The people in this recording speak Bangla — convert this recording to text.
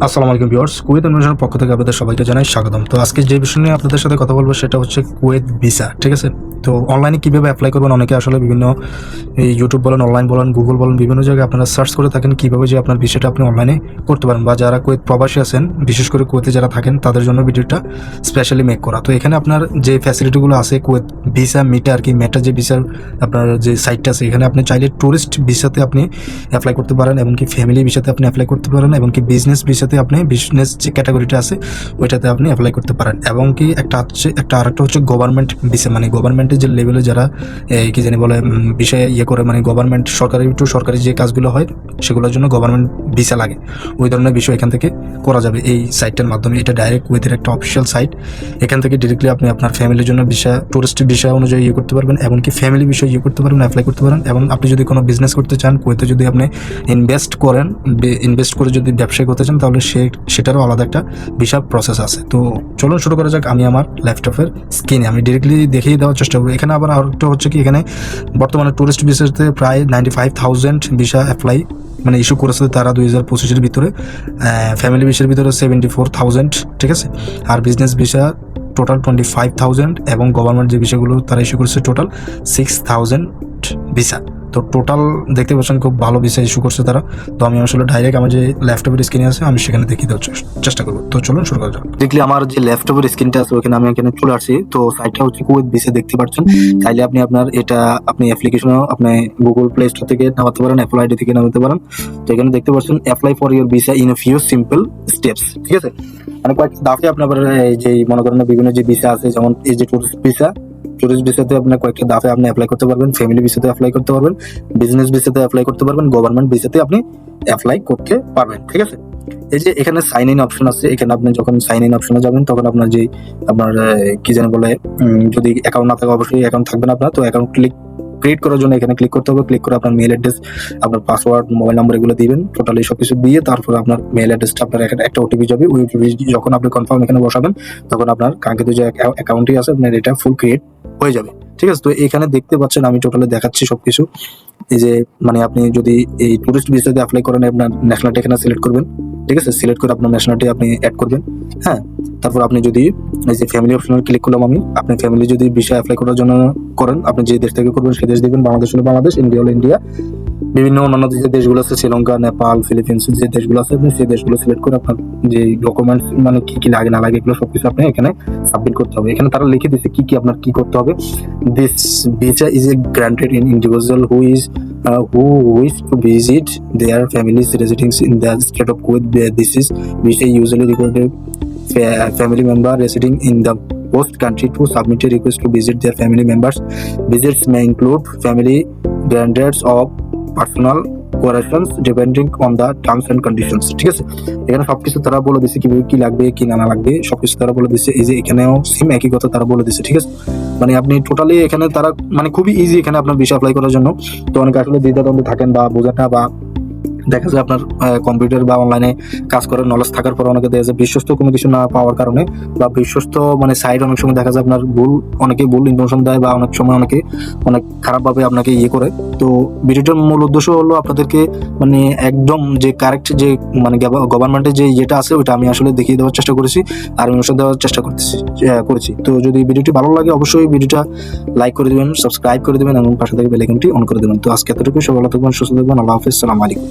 আসসালামু আলাইকুম ভিউয়ার্স, কুয়েত ইনফরমেশনের পক্ষ থেকে আপনাদের সবাইকে জানাই স্বাগতম। তো আজকে যে বিষয় নিয়ে আপনাদের সাথে কথা বলবো সেটা হচ্ছে কুয়েত ভিসা। ঠিক আছে, তো অনলাইনে কীভাবে অ্যাপ্লাই করবেন। অনেকে আসলে বিভিন্ন এই ইউটিউব বলেন, অনলাইন বলেন, গুগল বলেন, বিভিন্ন জায়গায় আপনারা সার্চ করে থাকেন কীভাবে যে আপনার ভিসাটা আপনি অনলাইনে করতে পারেন, বা যারা কুয়েত প্রবাসী আছেন, বিশেষ করে কুয়েতে যারা থাকেন তাদের জন্য ভিডিওটা স্পেশালি মেক করা। তো এখানে আপনার যে ফ্যাসিলিটিগুলো আছে কুয়েত ভিসা মিটা আর কি, মেটা যে ভিসার আপনার যে সাইটটা আছে, এখানে আপনি চাইলে ট্যুরিস্ট ভিসাতে আপনি অ্যাপ্লাই করতে পারেন, এমনকি ফ্যামিলি ভিসাতে আপনি অ্যাপ্লাই করতে পারেন, এমনকি বিজনেস ভিসাতে আপনি বিজনেস যে ক্যাটাগরিটা আছে ওইটাতে আপনি অ্যাপ্লাই করতে পারেন। এবং কি আরেকটা হচ্ছে গভর্নমেন্ট ভিসা, মানে গভর্নমেন্টের যে লেভেলে যারা কি জানি বলে বিষয়ে করে, মানে গভর্নমেন্ট সরকারি যে কাজগুলো হয় সেগুলোর জন্য গভর্নমেন্ট ভিসা লাগে, ওই ধরনের বিষয় এখান থেকে করা যাবে এই সাইটটার মাধ্যমে। এটা ডাইরেক্ট কুয়েতের একটা অফিসিয়াল সাইট, এখান থেকে ডিরেক্টলি আপনি আপনার ফ্যামিলির জন্য ভিসা, টুরিস্ট ভিসা অনুযায়ী করতে পারবেন, এমনকি ফ্যামিলি বিষয় করতে পারবেন, অ্যাপ্লাই করতে পারেন। এবং আপনি যদি কোনো বিজনেস করতে চান কুয়েতে, যদি আপনি ইনভেস্ট করে যদি ব্যবসায় করতে চান, তাহলে সেটারও আলাদা একটা ভিসা প্রসেস আছে। তো চলুন শুরু করা যাক। আমি আমার ল্যাপটপের স্ক্রিনে আমি ডিরেক্টলি দেখিয়ে দেওয়ার চেষ্টা করবো। এখানে আবার আরেকটা হচ্ছে কি, এখানে বর্তমানে টুরিস্ট ভিসাতে প্রায় 95,000 ভিসা অ্যাপ্লাই মানে ইস্যু করেছে তারা 2025-এর ভিতরে। ফ্যামিলি ভিসার ভিতরে 74,000, ঠিক আছে। আর বিজনেস ভিসা টোটাল 25,000, এবং গভর্নমেন্ট যে ভিসাগুলো তারা ইস্যু করেছে টোটাল 6,000 ভিসা। তো টোটাল দেখতে পাচ্ছেন খুব ভালো ভিসা ইস্যু করছে তারা। তো আমি আসলে ডাইরেক্ট আমার যে ল্যাপটপের স্ক্রিনে আছে আমি সেখানে দেখিয়ে দেওয়ার চেষ্টা করবো। তো চলুন শুরু করা যাক। দেখলে আমার যে ল্যাপটপের স্ক্রিনটা আছে ওখানে আমি এখানে চলে আসছি। তো সাইটটা হচ্ছে কুয়েত ভিসা, দেখতে পাচ্ছেন। চাইলে আপনি আপনি অ্যাপ্লিকেশনও আপনি গুগল প্লে স্টোর থেকে নামাতে পারেন, অ্যাপল আইডি থেকে নামাতে পারেন। তো এখানে দেখতে পাচ্ছেন apply for your visa in a few simple steps, ঠিক আছে। মানে কয়েকটা ধাপে আপনার যে মনে করেন বিভিন্ন যে ভিসা আছে, যেমন এই যে টুরিস্ট ভিসাতে আপনার কয়েকটা ধাপে আপনি অ্যাপ্লাই করতে পারবেন, ফ্যামিলি ভিসাতে অ্যাপ্লাই করতে পারবেন, বিজনেস ভিসাতে অ্যাপ্লাই করতে পারবেন, গভর্নমেন্ট ভিসাতে আপনি অ্যাপ্লাই করতে পারবেন, ঠিক আছে। এই যে এখানে সাইন ইন অপশন আছে, এখানে আপনি যখন সাইন ইন অপশনে যাবেন তখন আপনার কি জানি বলে, যদি অ্যাকাউন্ট না থাকে অবশ্যই অ্যাকাউন্ট থাকবে না আপনার। তো অ্যাকাউন্ট ক্রিয়েট করার জন্য এখানে ক্লিক করতে হবে। ক্লিক করে আপনার মেল অ্যাড্রেস, আপনার পাসওয়ার্ড, মোবাইল নাম্বার এগুলো দিবেন, টোটালি সবকিছু দিয়ে তারপর আপনার মেল অ্যাড্রেসটা আপনার এখানে একটা ওটিপি যাবে। ওই ওটিপি যখন আপনি কনফার্ম এখানে বসাবেন তখন আপনার কাঙ্ক্ষিত যে অ্যাকাউন্টই আছে আপনার এটা ফুল ক্রিয়েট হয়ে যাবে, ঠিক আছে। তো এখানে দেখতে পাচ্ছেন আমি টোটালি দেখাচ্ছি সবকিছু। এই যে মানে আপনি যদি এই টুরিস্ট ভিসাতে অ্যাপ্লাই করেন, আপনার ন্যাশনালিটি এখানে সিলেক্ট করবেন, ঠিক আছে। সিলেক্ট করে আপনার ন্যাশনালিটি আপনি অ্যাড করবেন, হ্যাঁ। তারপর আপনি যদি এই যে ফ্যামিলি অপশনে ক্লিক করলাম আমি, আপনি ফ্যামিলি যদি ভিসা অ্যাপ্লাই করার জন্য করেন, আপনি যে দেশ থেকে করবেন সেই দেশ দিবেন। বাংলাদেশ হলে বাংলাদেশ, ইন্ডিয়া হলে ইন্ডিয়া, বিভিন্ন অন্যান্য যে দেশগুলো আছে শ্রীলঙ্কা, নেপাল, ফিলিপিন্স, যে দেশগুলো আছে আপনি সেই দেশগুলো সিলেক্ট করে আপনার যে ডকুমেন্টস মানে কি কি লাগে না লাগে এগুলো সবকিছু আপনি এখানে সাবমিট করতে হবে। এখানে তারা লিখে দিচ্ছে কি কি আপনার কি করতে হবে। This visa is a granted in individual who wish to visit their families residing in the state of Kuwait. This is visa usually required family member residing in the host country to submit a request to visit their family members. Visits may include family guarantors of personal corrections depending on the terms and conditions, ঠিক আছে। এখানে সবকিছু তারা বলে দিচ্ছে কিভাবে কি লাগবে কি না লাগবে সবকিছু তারা বলে দিচ্ছে। এই যে এখানেও সেম একই কথা তারা বলে দিচ্ছে, ঠিক আছে। মানে আপনি টোটালি এখানে তারা মানে খুবই ইজি এখানে আপনার ভিসা অ্যাপ্লাই করার জন্য। তো অনেকে আসলে দ্বিধাদ্বন্দ্বে থাকেন বা বোঝেন না, বা দেখা যায় আপনার কম্পিউটার বা অনলাইনে কাজ করার নলেজ থাকার পর অনেকে দেখা যায় বিশ্বস্ত কোনো কিছু না পাওয়ার কারণে, বা বিশ্বস্ত মানে সাইট অনেক সময় দেখা যায় আপনার অনেকে ভুল ইনফরমেশন দেয়, বা অনেক সময় অনেক খারাপভাবে আপনাকে করে। তো ভিডিওটার মূল উদ্দেশ্য হলো আপনাদেরকে মানে একদম যে কারেক্ট যে মানে গভর্নমেন্টের যে ইয়েটা আছে ওইটা আমি আসলে দেখিয়ে দেওয়ার চেষ্টা করেছি আর অনুসার দেওয়ার চেষ্টা করেছি। তো যদি ভিডিওটি ভালো লাগে অবশ্যই ভিডিওটা লাইক করে দেবেন, সাবস্ক্রাইব করে দেবেন এবং পাশে থেকে বেল আইকনটি অন করে দেবেন। তো আজকে এতটুকু, সবাই ভালো থাকবেন, সুস্থ থাকবেন। আল্লাহ হাফেজ, আসসালামু আলাইকুম।